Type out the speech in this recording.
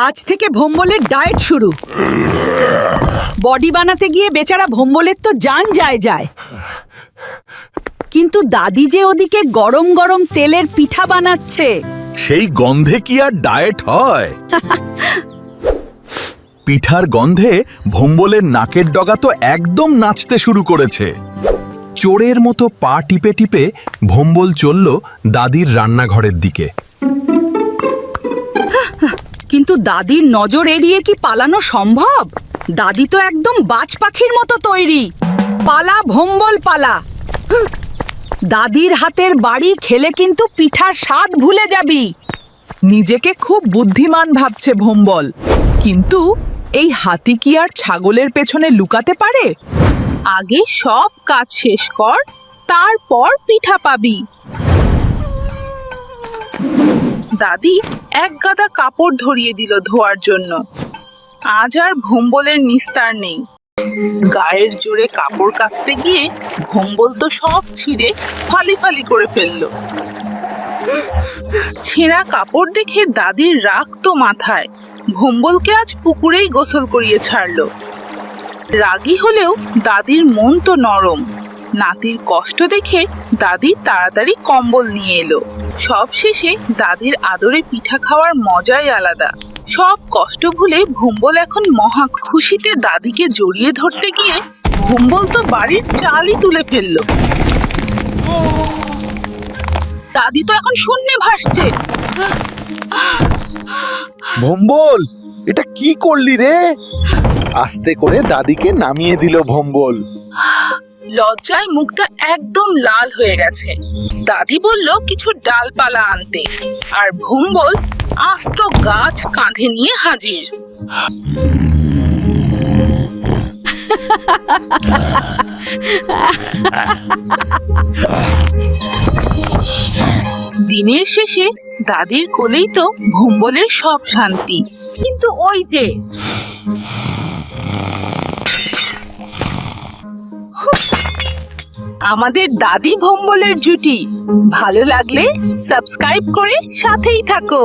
আজ থেকে ভোম্বলের ডায়েট শুরু। বডি বানাতে গিয়ে বেচারা ভোম্বলের তো জান যায়। কিন্তু দাদি যে ওদিকে গরম গরম তেলের পিঠা বানাচ্ছে, সেই গন্ধে কি আর ডায়েট হয়? পিঠার গন্ধে ভোম্বলের নাকের ডগা তো একদম নাচতে শুরু করেছে। চোরের মতো পা টিপে টিপে ভোম্বল চলল দাদির রান্নাঘরের দিকে। কিন্তু দাদির নজর এড়িয়ে কি পালানো সম্ভব? দাদি তো একদম বাজ পাখির মতো তৈরি। পালা ভোম্বল পালা। দাদির হাতের বাড়ি খেলে কিন্তু পিঠার স্বাদ ভুলে যাবি। নিজেকে খুব বুদ্ধিমান ভাবছে ভোম্বল, কিন্তু এই হাতি কি আর ছাগলের পেছনে লুকাতে পারে? আগে সব কাজ শেষ কর, তারপর পিঠা পাবি। দাদি এক গাদা কাপড় ধরিয়ে দিল ধোয়ার জন্য। আজ আর ভোম্বলের নিস্তার নেই। গায়ের জোরে কাপড় কাচতে গিয়ে ভোম্বল তো সব ছিঁড়ে ফালি ফালি করে ফেললো। ছেঁড়া কাপড় দেখে দাদির রাগ তো মাথায়। ভোম্বলকে আজ পুকুরেই গোসল করিয়ে ছাড়লো। রাগী হলেও দাদির মন তো নরম। নাতির কষ্ট দেখে দাদি তাড়াতাড়ি কম্বল নিয়ে এলো। সব শেষে দাদির আদরে পিঠা খাওয়ার মজাই আলাদা। সব কষ্ট ভুলে ভোম্বল এখন মহা খুশিতে দাদিকে জড়িয়ে ধরতে গিয়ে ভোম্বল তো বাড়ির চালই তুলে ফেললো। দাদি তো এখন শূন্যে ভাসছে। ভোম্বল, এটা কি করলি রে? আস্তে করে দাদিকে নামিয়ে দিল ভোম্বল। লজ্জায় মুখটা একদম লাল হয়ে গেছে। দাদি বলল কিছু ডালপালা আনতে, আর ভোম্বল আস্ত গাছ কাঁধে নিয়ে হাজির। দিনের শেষে দাদির কোলেই তো ভোম্বলের সব শান্তি। কিন্তু ওই যে আমাদের দাদি ভোম্বলের জুটি ভালো লাগলে সাবস্ক্রাইব করে সাথেই থাকো।